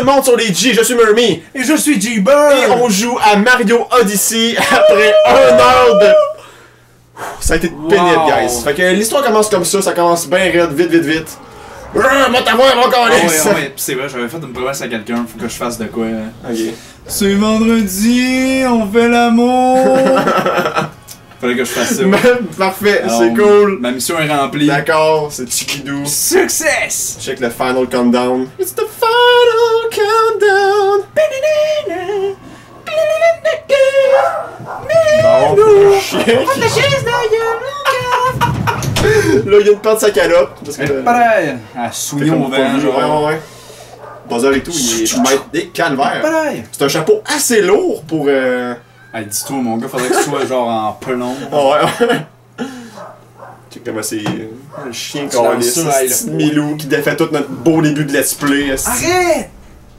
monde sur les G, je suis Murmy. Et je suis G-Bird. Et on joue à Mario Odyssey après 1 heure de... Ça a été pénible, guys. Fait que l'histoire commence comme ça commence bien raide, vite. Moi t'avoir mon calice! Ouais, c'est vrai, j'avais fait une promesse à quelqu'un, faut que je fasse de quoi. Ok. C'est vendredi, on fait l'amour! Fallait que je fasse ça. Parfait, Alors, c'est cool. Ma mission est remplie. D'accord, c'est Chikidou. Success! Check le final countdown. It's the final countdown. Bon, chien. Là, il vient de perdre sa calotte. Parce que. Pareil! À souillon au vent, genre. Ouais. Buzzer et tout, il est maître des calvaires. Pareil! C'est un chapeau assez lourd pour. Hey, dis-toi, mon gars, faudrait que ce soit genre en plomb. Ouais. Check comment c'est. Le chien qu'on a, c'est Milou qui défait tout notre beau début de let's play. Arrête!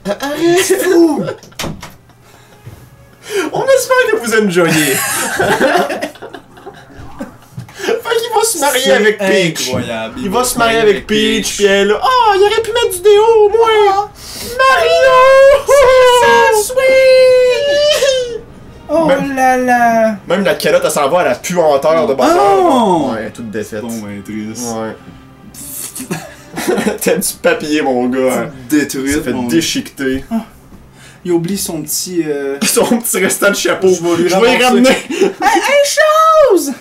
Arrête! C'est fou! On espère que vous enjoyez. Fait qu'il va se marier avec Peach. Incroyable. Il va se marier avec Peach, pis elle, oh, il aurait pu mettre du déo au moins. Mario! Sweet! Oh là là! Même la calotte, elle s'en va à la puanteur de bâtard. Oh! Ouais, elle est toute défaite. Bon, ben, triste. Ouais. T'as du papier, mon gars. Détruite. Ça fait déchiqueter. Il oublie son petit. Son petit restant de chapeau. Je vais lui y ramener. Hey, chose!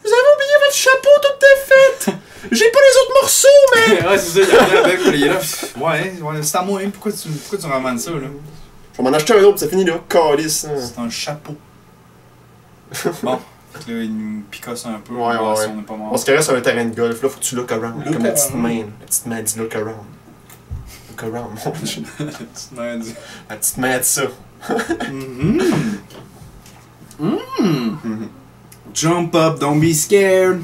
Vous avez oublié votre chapeau, toute défaite! J'ai pas les autres morceaux, mais... Ouais, c'est ça, il arrive avec, il est là. Ouais, c'est à moi, hein. Pourquoi tu ramènes ça, là? Je vais m'en acheter un autre, c'est fini, là. Calice. C'est un chapeau. Bon. Là, il nous picosse un peu. Ouais. Si on n'est pas mort. On se caresse sur un terrain de golf, là, faut que tu look around. Look comme la around. petite main. La petite main dit look around. Look around, mon dieu. La petite main dit ça. Jump up, don't be scared.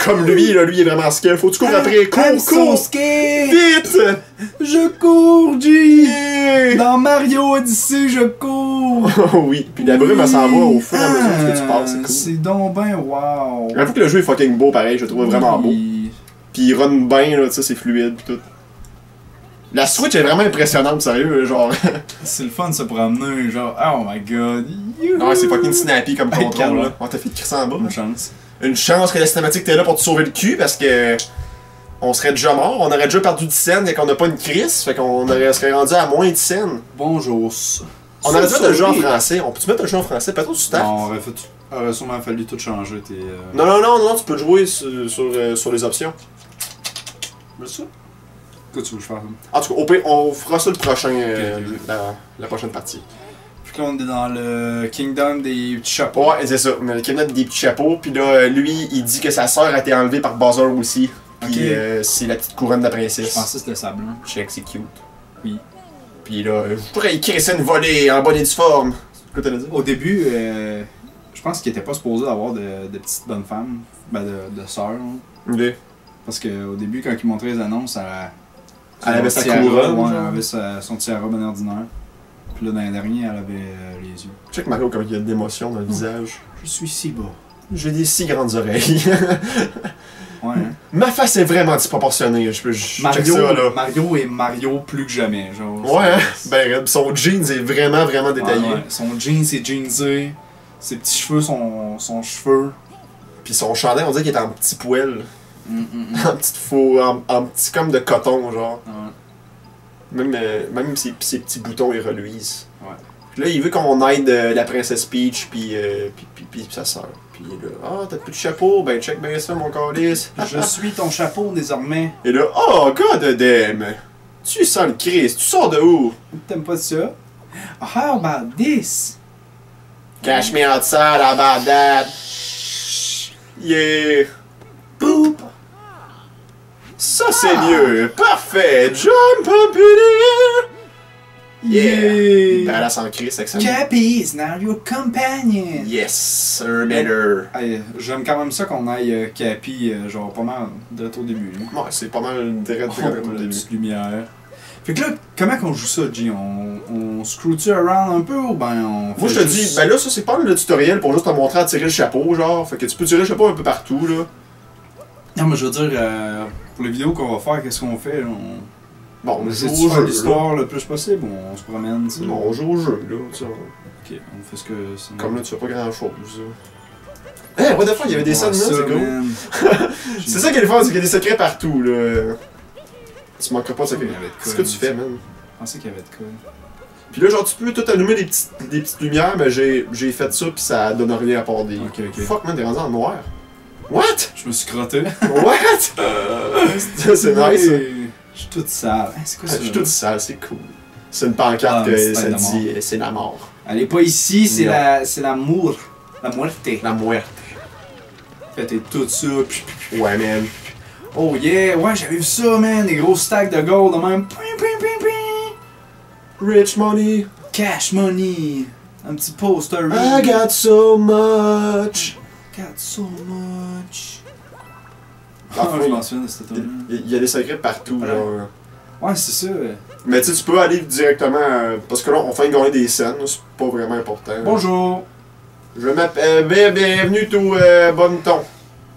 Comme lui, là, lui est vraiment scared. Faut que tu cours après. Cours! scared. Vite! Je cours, G! Dans Mario Odyssey, je cours! Oh oui, puis la brume, elle s'en va au fur et à mesure que tu passes, c'est cool. C'est donc ben wow! J'avoue que le jeu est fucking beau, pareil, je le trouve vraiment beau. Puis il run bien, là, tu sais, c'est fluide, pis tout. La Switch est vraiment impressionnante, sérieux, genre. C'est le fun de se promener, genre, oh my god! Ouais, c'est fucking snappy comme Hey, contrôle, calme. là. On t'a fait crisser en bas. Une chance. Une chance que la cinématique était là pour te sauver le cul, parce que... On serait déjà mort, on aurait déjà perdu 10 scènes et qu'on n'a pas une crise, fait qu'on serait rendu à moins de scènes. Bonjour. On aurait dû mettre le jeu en français, on peut-tu mettre le jeu en français? Peut-être tu start? Non, aurait sûrement fallu tout changer, tes... Non, tu peux le jouer sur les options. Mais ça? Qu'est-ce que tu veux que je fasse? En tout cas, au pire, on fera ça le prochain, Ok. la prochaine partie. Puis là, on est dans le Kingdom des petits chapeaux. Ouais, c'est ça. Mais le kidnappe des petits chapeaux, puis là, lui, il dit que sa sœur a été enlevée par Bowser aussi. Puis Ok. c'est la petite couronne de la Je princesse. pensais que c'était sable. Check, c'est cute. Oui. Puis là, je pourrais écrire ça une volée en bonne et due forme. Quoi t'allais dire? Au début, je pense qu'il était pas supposé avoir de petites bonnes femmes, ben de sœurs. Là. Ok. Parce qu'au début, quand il montrait les annonces, Elle avait sa tiara, couronne, ouais, genre. elle avait son tiara bien ordinaire. Puis là, dans les derniers, elle avait les yeux. Check Mario comme il y a d'émotion dans le visage. Je suis si beau. J'ai des si grandes oreilles. Ouais, hein? Ma face est vraiment disproportionnée. Je check Mario, ça, là. Mario est Mario plus que jamais. Genre, Ouais, hein? Ben, son jeans est vraiment, vraiment détaillé. ouais. Son jean, c'est jeansé. Ses petits cheveux, son cheveux. Puis son chandail, on dirait qu'il est en petit poil. Mm. En petite faux, en petit comme de coton, genre. Ouais. Même ses petits boutons, ils reluisent. Ouais. Puis là, il veut qu'on aide la princesse Peach, puis sa sœur. Puis là, ah, t'as plus de chapeau? Ben, check bien ça, mon calice. Je suis ton chapeau désormais. Et là, oh, god damn! Tu sens le Christ, tu sors de où? T'aimes pas ça? How about this? Cash me outside, how about that? Yeah! Boop! Ça, c'est mieux! Parfait! Jump up in the air! Yeah! Badass en Christ avec ça. Cappy is now your companion! Yes, sir, better! Hey, j'aime quand même ça qu'on aille Cappy, genre pas mal direct au début. Là. Ouais, c'est pas mal direct Oh, au la début. petite lumière. Fait que là, comment qu'on joue ça, G? On screw-tu around un peu ou ben on fait Moi je te juste... dis, ben là ça c'est pas le tutoriel pour juste te montrer à tirer le chapeau genre, fait que tu peux tirer le chapeau un peu partout là. Non mais je veux dire, pour les vidéos qu'on va faire, qu'est-ce qu'on fait? Bon, On on essaie joue de au faire jeu. l'histoire le plus possible, on se promène, tu sais. Non, on joue au jeu, là. Tu sais, Ok, on fait ce que c'est. comme là, tu fais pas grand chose. Eh, what the fuck, il y avait des scènes là, c'est cool. C'est ça qui est le fun, c'est qu'il y a des secrets partout, là. Tu manqueras pas de secrets. C'est ce que tu fais, man. Je pensais qu'il y avait de quoi. Puis là, genre, tu peux tout allumer des petites lumières, mais j'ai fait ça, pis ça donne rien à part des. Ok. Fuck, man, t'es rendu en noir. What? Je me suis crotté. What? C'est nice. Je suis toute sale. Hein, c'est quoi ça? Je suis tout sale, c'est cool. C'est une pancarte Ah, que c'est ça pas de dit c'est la mort. Elle est pas ici, c'est Non. l'amour. La muerte. La muerte. Faites tout ça. Ouais, man. Oh yeah, ouais, j'avais vu ça, man. Des gros stacks de gold, de même. Ping, ping, ping, ping. Rich money. Cash money. Un petit poster. I got so much. Got so much. Ah, Ah, je m'en souviens de cette tournée. Il y a des secrets partout, Ouais. genre. Ouais, c'est ça. Mais tu sais, tu peux aller directement. Parce que là, on fait gagner des scènes, là, c'est pas vraiment important. Bonjour. Je m'appelle. Bienvenue, tout bonneton.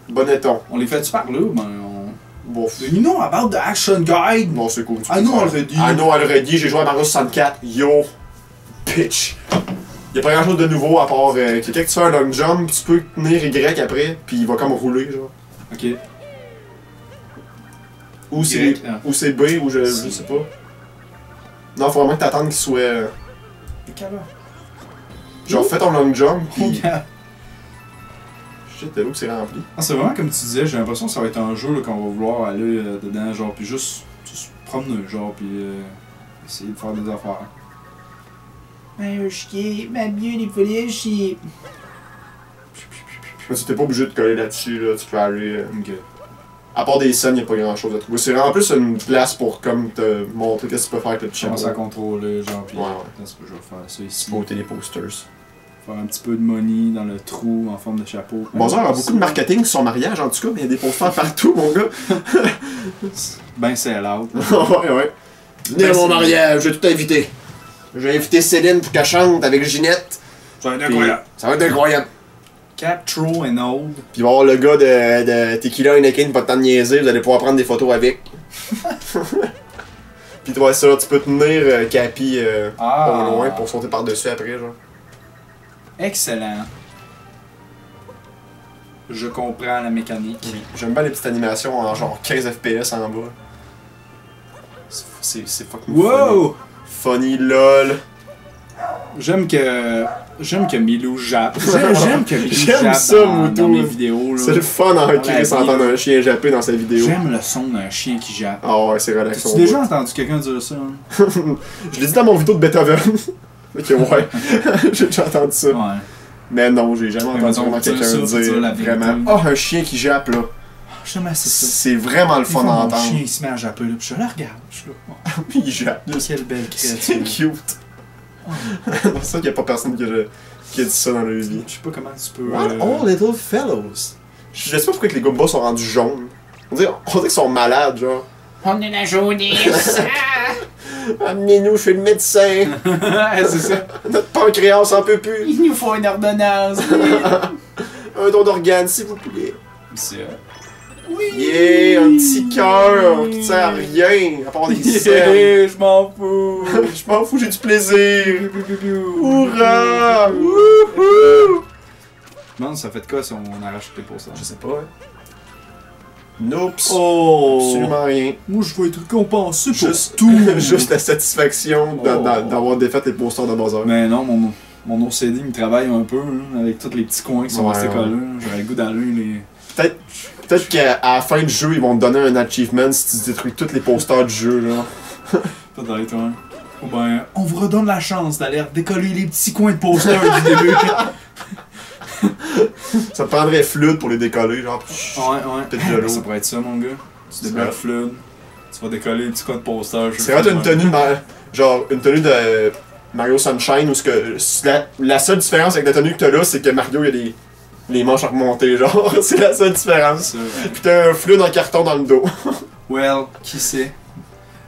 Bonneton. On les fait-tu par là? Ben, on... Bon, You know about the action guide? bon c'est cool. I know already. I know already, j'ai joué à Mario 64. Yo, bitch. Y'a pas grand chose de nouveau à part quelqu'un qui fait un long jump, tu peux tenir Y après, puis il va comme rouler, genre. Ok. Ou c'est Y, ah. ou c'est B, ou je sais pas. Non, faut vraiment que t'attendes qu'il soit. Genre, fais ton long jump, pis. Shit, t'es où que c'est rempli? Ah, c'est vraiment comme tu disais, j'ai l'impression que ça va être un jeu là, qu'on va vouloir aller dedans, genre, puis juste promener, genre, puis essayer de faire des affaires. Ben, chier, ma bien, il fallait chier. Mais tu t'es pas obligé de coller là-dessus, là, tu peux aller. Ok. À part des scènes, y'a pas grand chose à trouver. C'est vraiment plus une place pour comme te montrer qu'est-ce que tu peux faire avec le Je commence à chapeau. contrôler, genre, puis Ouais, ouais. là, je vais faire ça ici. Spotter les posters. Faire un petit peu de money dans le trou en forme de chapeau. Bowser a beaucoup de marketing sur son mariage, en tout cas, mais il y a des posters partout, mon gars. Ben, c'est out. Ouais, ouais. Venez à mon mariage, je vais tout inviter. J'ai invité Céline pour qu'elle chante avec Ginette. Ça va être Puis, ça va être incroyable. Cap, True and Old. Puis il va y avoir le gars de Tequila Heineken, pas de temps de niaiser, vous allez pouvoir prendre des photos avec. Puis tu vois ça, tu peux tenir Capi Ah. au loin pour sauter par-dessus après, genre. Excellent. Je comprends la mécanique. J'aime bien les petites animations en genre 15 FPS en bas. C'est fucking Wow! funny. Funny, lol. J'aime que Milou jappe. J'aime que Milou J'aime jappe ça, dans Moutou. mes vidéos. C'est le fun en Chris entendre un chien japper dans sa vidéo. J'aime le son d'un chien qui jappe. Ah ouais, c'est relaxant. T'as-tu déjà entendu quelqu'un dire ça? Hein? Je l'ai dit dans mon vidéo de Beethoven. Ok, ouais. J'ai déjà entendu ça. Ouais. Mais non, j'ai jamais Mais entendu mettons, vraiment dire quelqu'un ça, tu dis la dire vérité. vraiment. Oh, un chien qui jappe là. J'aime assez ça. C'est vraiment le Des fun fois, à mon entendre. chien il se met à japper là, puis je le regarde. Je suis là. Oh, Puis il jappe. quelle belle C'est créature. cute. C'est ça qu'il n'y a pas personne qui a dit ça dans leur vie. Je sais pas comment tu peux. What all little fellows? Je sais pas pourquoi que les Goombas sont rendus jaunes. On dirait qu'ils sont malades, genre. On est la jaunisse. Amenez-nous chez le médecin. C'est ça. Notre pancréas en peut plus. Il nous faut une ordonnance. Un don d'organes, s'il vous plaît. C'est Yeah, un petit cœur qui sert à rien, à part des cernes. Yeah, je m'en fous. Je m'en fous, j'ai du plaisir. Hourra! Wouhou! Non, ça fait de quoi si on arrache les pour ça? Je sais pas, hein. Nope. Oh! Absolument rien. Moi, je vais être récompensé pour Juste, tout! juste la satisfaction d'avoir défait les posters de Bowser. Mais non, mon OCD me travaille un peu, hein, avec tous les petits coins qui sont Ouais, restés ouais. collés. J'aurais le goût d'aller les... Peut-être qu'à la fin du jeu, ils vont te donner un achievement si tu détruis tous les posters du jeu, là. Peut-être, ouais. Ou ben, on vous redonne la chance d'aller décoller les petits coins de posters du début. Ça te prendrait flûte pour les décoller, genre. Ouais. Peut-être de l'eau. Ça pourrait être ça, mon gars. Tu C'est débloques vrai. flood, tu vas décoller les petits coins de posters. C'est vraiment une tenue, genre, une tenue de Mario Sunshine, où la seule différence avec la tenue que t'as là, c'est que Mario, il y a les manches à remonter, genre. C'est la seule différence. Ça, ouais. Pis t'as un flûte en carton dans le dos. Well, qui sait?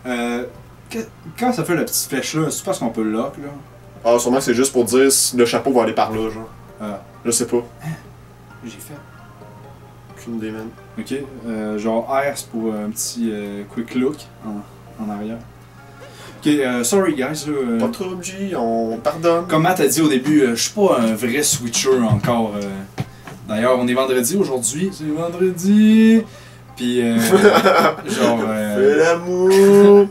Quand ça fait la petite flèche là, c'est parce qu'on peut le lock là? Ah, sûrement que c'est juste pour dire si le chapeau va aller par là, genre. Ah, Je sais pas. j'ai fait. Aucune idée, man. Ok, genre R c'est pour un petit quick look. en arrière. Ok, sorry guys. Pas de trouble, G, on pardonne. Comme Matt a dit au début, je suis pas un vrai switcher encore. D'ailleurs, on est vendredi aujourd'hui. C'est vendredi. Puis, genre. Fais l'amour.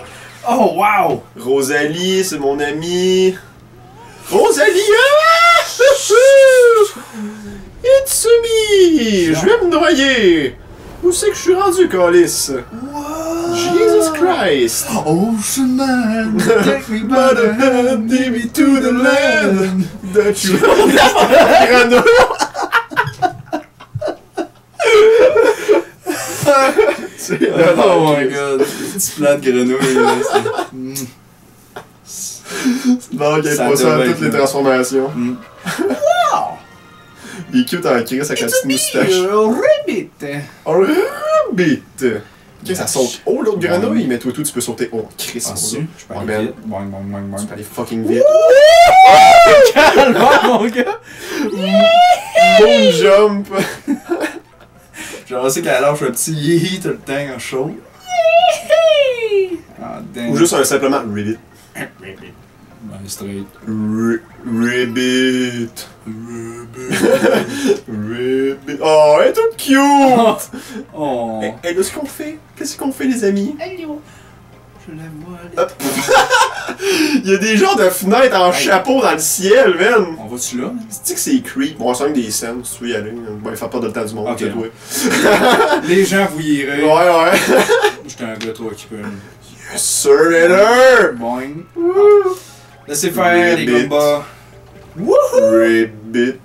Oh, wow! Rosalie, c'est mon amie. Rosalie! It's me! Je vais me noyer! Où c'est que je suis rendu, Calis? Jesus Christ! Ocean man, take me by the hand, lead me to the land that you Grenouille! Oh my god, petit plat de grenouille là, Non, il Ça est pas ça à devrait toutes les être- transformations. Wow! Il est cute en crise avec la petite moustache. Rabbit! Oh, rabbit! Ok, ça saute haut l'autre grenouille, mais toi tout tu peux sauter haut. Chris, Ah, mon si, gars. je peux Ouais, aller man. vite. Boing, boing, boing, boing. Tu peux aller fucking vite. Calme, mon gars! Boom jump! Genre, c'est qu'elle lâche un petit yee tout le temps en chaud. Ah, damn. Ou juste un simplement ribbit. Ben, straight. Ribbit. Ribbit. Oh, elle est toute cute! Oh. Et là, ce qu'on fait? Qu'est-ce qu'on fait, les amis? Allô? Je la vois. Hop. Il y a des genres de fenêtres en chapeau dans le ciel, man! On va-tu là? C'est-tu que c'est creep? Bon, c'est des scènes, si tu veux y aller. Bon, il fait pas de le temps du monde, Ok, c'est non. toi. Les gens vous irez. Ouais. J'étais un gars trop occupé. Yes, sir, Header! Boing. Laissez faire les Ribbit. combats. Ribbit.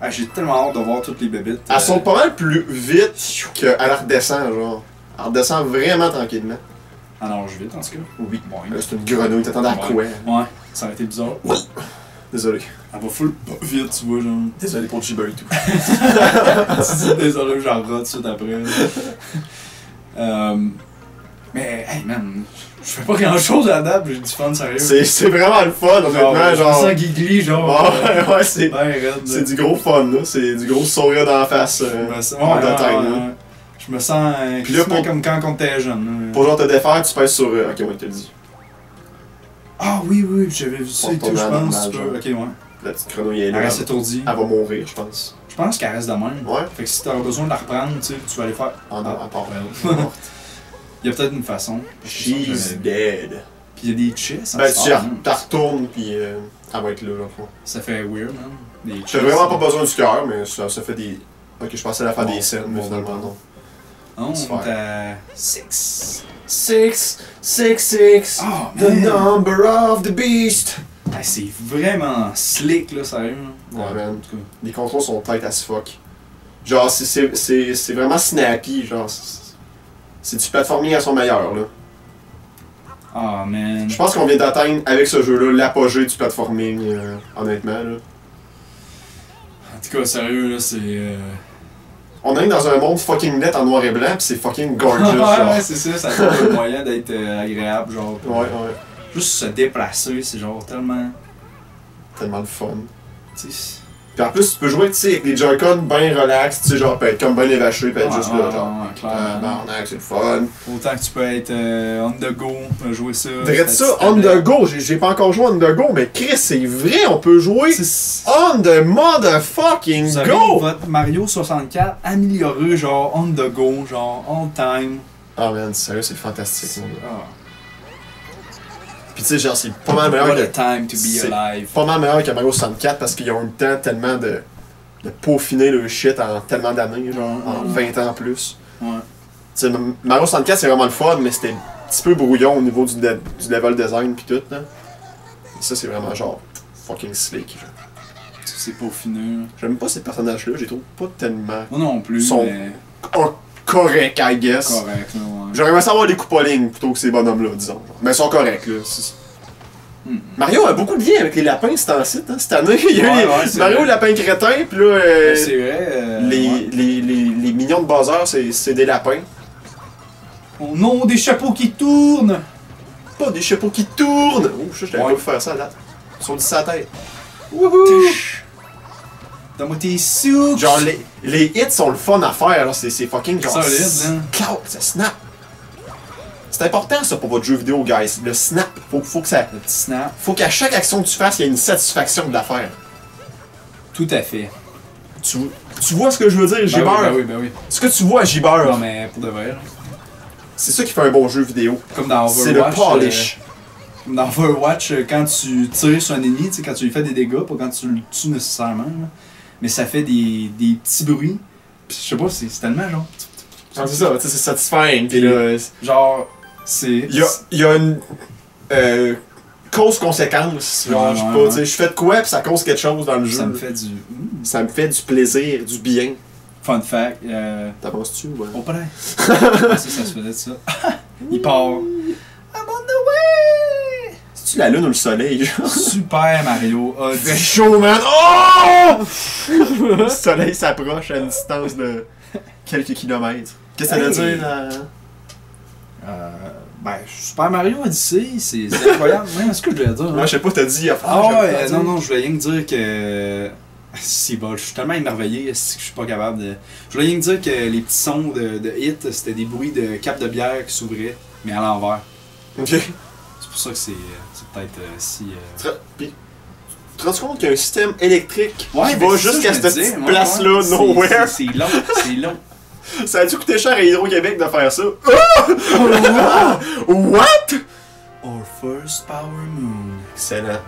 Ah, j'ai tellement hâte de voir toutes les bébites. Elle saute pas mal plus vite qu'elle redescend, genre. Elle redescend vraiment tranquillement. Ah non, je vite en tout cas. Oui. Boing. Là, c'est une grenouille, t'attendais à quoi? Ouais, ça aurait été bizarre. Désolé. Elle va full pas vite, tu vois, genre. Désolé pour le gibber et tout. Tu dis désolé, j'en rate tout de suite après. Mais, hey man, je fais pas grand chose à la date, j'ai du fun sérieux. C'est vraiment le fun, honnêtement, Je me genre. sens giggly, genre. Ouais, c'est. Ben, raide. C'est du gros fun, là. C'est du gros sourire dans la face. Je me sens, en ouais, de ouais, tête, ouais, là. ouais. Je me sens Puis là, quasiment pour- comme quand on était jeune. là. Pour genre te défaire, tu pèses sur. Ok, ouais, te le dis. Ah oui, oui, j'avais vu ça et Pour tout, je ton pense. normal, tu genre. peux- Ok, ouais. La petite grenouille est Elle là. reste étourdie. Elle va mourir, je pense. Je pense qu'elle reste de même. Ouais. Fait que si t'as besoin de la reprendre, tu sais, tu vas aller faire. Ah non, à part. Il y a peut-être une façon. She's dead. Puis il y a des chests. Ben, tu la retournes, puis elle va être là, là. Ça fait weird, man. Des J'ai vraiment pas besoin du cœur, mais ça fait des. Ok, je pensais à la faire des scènes, mais bon, finalement bon. non. Non, C'est on faire. est à 6. 666, Oh, the man. number of the beast. Ah, c'est vraiment slick, là, sérieux. là. Ouais, man. En tout cas. Les contrôles sont tight as fuck. Genre, c'est vraiment snappy, genre. C'est du platforming à son meilleur, là. Ah, man. Je pense qu'on vient d'atteindre, avec ce jeu-là, l'apogée du platforming, honnêtement, là. En tout cas, sérieux, là, c'est. On est dans un monde fucking net en noir et blanc, pis c'est fucking gorgeous, ouais, genre. ouais, c'est ça, ça trouve un moyen d'être agréable, genre. Ouais, ouais. Juste se déplacer, c'est genre tellement. Tellement de fun. Tu sais. Pis en plus, tu peux jouer, tu sais, avec les Joy-Con bien relax, tu sais, genre, peut être comme bien évaché, peut être juste là, genre. clairement. C'est le fun. Autant que tu peux être on the go, jouer ça. Dirais ça, on the go, j'ai pas encore joué on the go, mais Chris, c'est vrai, on peut jouer on the motherfucking Vous avez go! votre Mario 64 amélioré, genre on the go, genre on time. Ah man, sérieux, c'est fantastique, mon gars. Ah. Pis tu sais, genre, c'est pas mal meilleur What a que, time to be c'est alive. pas mal meilleur que Mario 64 parce qu'ils ont eu le temps tellement de peaufiner le shit en tellement d'années, genre, en 20 ans plus. Ouais. Tu sais, Mario 64 c'est vraiment le fun, mais c'était un petit peu brouillon au niveau du level design pis tout, là. Et ça, c'est vraiment genre fucking slick, genre. C'est peaufiné. J'aime pas ces personnages-là, je les trouve pas tellement Moi non plus, Sont- mais corrects, I guess. correct, là, ouais. J'aurais aimé savoir les coupolines plutôt que ces bonhommes-là, disons. Mais ils sont corrects, là. Hmm. Mario a beaucoup de liens avec les lapins, c'est en site, hein. Cette année, il y a eu Ouais, les- ouais, c'est Mario vrai. lapin crétin, pis là, Ouais, c'est vrai. les, ouais. les mignons de Bowser, c'est des lapins. Oh non, des chapeaux qui tournent! Pas des chapeaux qui tournent! Oh, je l'avais Ouais. pas vu faire ça à date. Ils sont dit sa tête. Wouhou! Donne-moi tes sous! Genre, les hits sont le fun à faire, là. C'est fucking genre. Solide, hein. Cloud, ça snap! C'est important ça pour votre jeu vidéo, guys. Le snap, faut que ça. Le petit snap. Faut qu'à chaque action que tu fasses, il y ait une satisfaction de la faire. Tout à fait. Tu vois ce que je veux dire, Gibber? Ben oui. Ce que tu vois à Gibber, Non, mais pour de vrai, là. c'est ça qui fait un bon jeu vidéo. Comme dans Overwatch. C'est le polish. Comme dans Overwatch, quand tu tires sur un ennemi, tu sais, quand tu lui fais des dégâts, pas quand tu le tues nécessairement, là, mais ça fait des petits bruits. Pis je sais pas, c'est tellement genre. Ah, c'est ça, tu sais, c'est satisfying. Pis là, Genre, c'est. il y a une cause-conséquence. Genre, Ouais, je sais ouais, pas, ouais. tu sais, je fais de quoi pis ça cause quelque chose dans le jeu. Ça me fait du. Ça me fait du plaisir, du bien. Fun fact. T'en penses-tu? Ouais. Oh, pas ça se faisait de ça. Il part. I'm on the way! C'est-tu la lune ou le soleil? Super Mario Il fait Odyssey. chaud, man! Oh! Le soleil s'approche à une distance de quelques kilomètres. Qu'est-ce que ça veut Hey! dire? Ben, Super Mario Odyssey, c'est incroyable. Même, est-ce que je voulais dire? Moi, je sais pas, t'as dit. Ah ouais, non, je voulais rien que dire que. Si, bon, je suis tellement émerveillé que je suis pas capable de. Je voulais rien que dire que les petits sons de hit, c'était des bruits de capes de bière qui s'ouvraient, mais à l'envers. Ok. C'est pour ça que c'est peut-être si. Puis, tu te rends compte qu'il y a un système électrique qui ben, va c'est jusqu'à ça, je me cette disais, petite ouais, place-là, ouais, nowhere? C'est long, c'est long. Ça a dû coûter cher à Hydro-Québec de faire ça. What? Our first power moon. Excellent.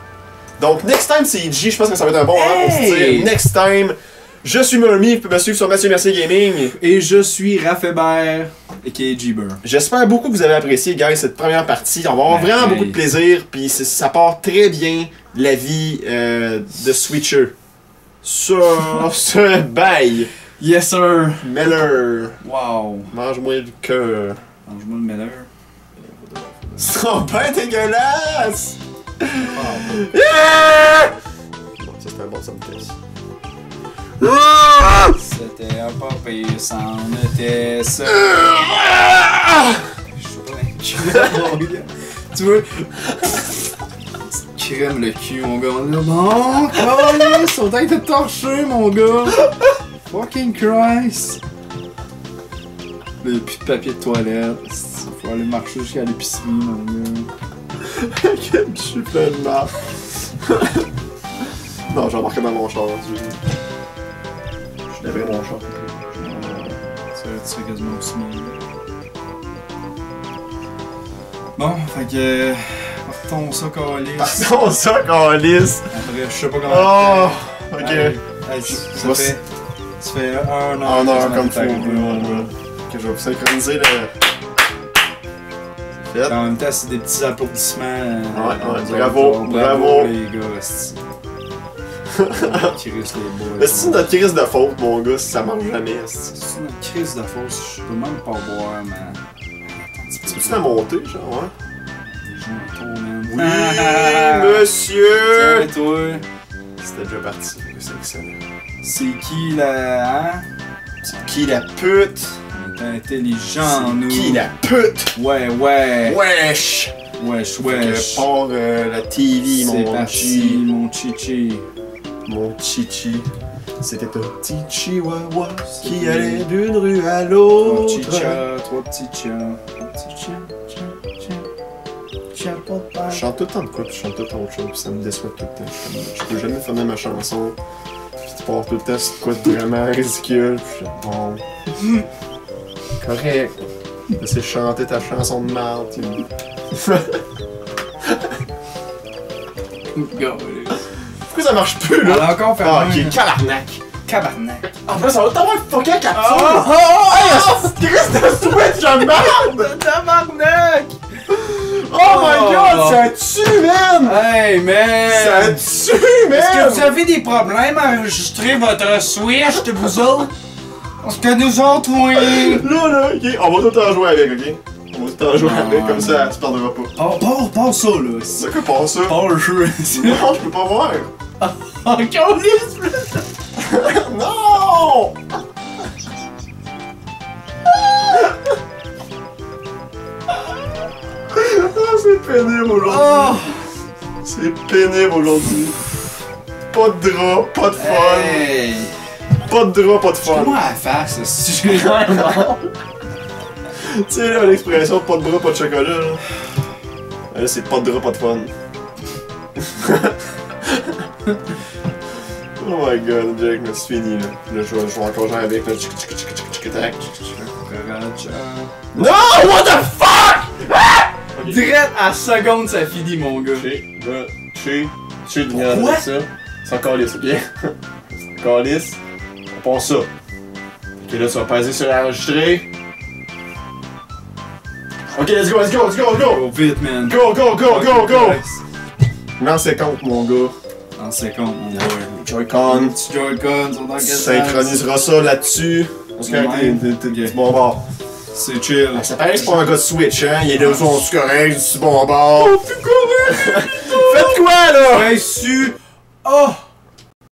Donc, next time, c'est G. Je pense que ça va être un bon moment pour se Hey! dire next time. Je suis Murmy, vous pouvez me suivre sur Mathieu Mercier Gaming. Et je suis Raph Hébert, a.k.a. G-Burr. J'espère beaucoup que vous avez apprécié, guys, cette première partie. On va avoir Ben, vraiment hey. beaucoup de plaisir, puis ça part très bien la vie de Switcher. Sur ce bail, Yes sir! Meller, Wow! mange-moi le cœur. Mange-moi le Meller. C'est trop bien dégueulasse! Wow. Yeah! Bon, ça c'était un bon sound test. C'était un pas pire sans était ça. Je suis pas un cul. Tu vois? Crème le cul, mon gars. On est bon, oh, son tête est torché, mon gars. Fucking Christ. Là, y'a plus de papier de toilette. Faut aller marcher jusqu'à l'épicerie, mon gars. Je suis plein de marre. Non, j'ai embarqué dans mon char. Je lèverai mon char. Tu fais quasiment aussi mieux. Bon, fait que. Partons ça, Calis. Partons ça, Calice. Après, je sais pas comment. Oh, ok. Allez, ça fait. Ça fait 1 heure. En heure que comme ça faut. m'est arrivé, mon gars. Ok, je vais vous synchroniser le. Fait. En même temps, c'est des petits applaudissements. Ouais, bravo, bravo. Les gars, esti. Qui risque les boys. Mais c'est notre crise de faute, mon gars, si ça marche jamais. esti. C'est une crise de force, je peux même pas boire, man. Tu peux-tu la monter, genre, ouais? J'ai un tour, man. Oui, monsieur! Tiens, toi. C'était déjà parti, c'est excellent. C'est qui la. Hein? C'est qui la pute? On est intelligent, nous. Qui la pute? Ouais. Wesh! Wesh. Que part la TV, C'est mon parti, chi. mon chichi. Mon chichi. C'était un petit chihuahua qui allait d'une rue à l'autre. Trois petits chats, trois petits chats. Un petit chat. Papa. Je chante tout le temps de quoi, puis je chante tout le temps autre chose, puis ça me déçoit tout le temps. Je peux jamais finir ma chanson, puis tu pars tout le temps sur quoi de vraiment ridicule, puis je suis bon. Correct. Laissez chanter ta chanson de merde, tu sais. Pourquoi ça marche plus, Elle là? a encore fait Ah, un. ok, cabarnak. Cabarnak. En plus, ça va t'avoir fucké la capture! Oh, Hey, Christ de Switch de merde! Tabarnak! Oh my god, ça tue, man! Hey, man! Ça tue, man! Est-ce que vous avez des problèmes à enregistrer votre Switch de vous autres? Parce que nous autres, oui! Là, ok, on va tout en jouer avec, ok? On va tout en jouer avec, comme ça, tu perdras pas. Pars ça, là. C'est quoi, pas ça? Pars le jeu. Non, je peux pas voir! Encore Non! Ah, c'est pénible aujourd'hui. Oh! C'est pénible aujourd'hui. Pas de drap, pas de fun. Hey! Pas de drap, pas de fun. Moi à la face, si j'ai vraiment. Tu sais, là, l'expression pas de bras, pas de chocolat, là. Là, c'est pas de drap, pas de fun. Oh my god, Jack, mais c'est fini, là. Là, je vais encore jouer avec, là. Tac. Non, what the fuck! Direct à seconde, ça finit, mon gars. Tu de venir avec ça. C'est encore lisse, ok? Encore lisse. On passe ça. Ok, là, tu vas passer sur l'enregistrer. Ok, let's go. Go vite, man. Go! Non, c'est compte, mon gars. En seconde, mon gars. Joy-Con. Petit Joy-Con sont dans quel Synchronisera ça là-dessus. Parce que t'es du bon bord. C'est chill. Ça paraît que c'est pas un gars de Switch, hein? Il est là, son correct, du bon bord. Oh, plus correct! Faites quoi, là? Reçu! Oh!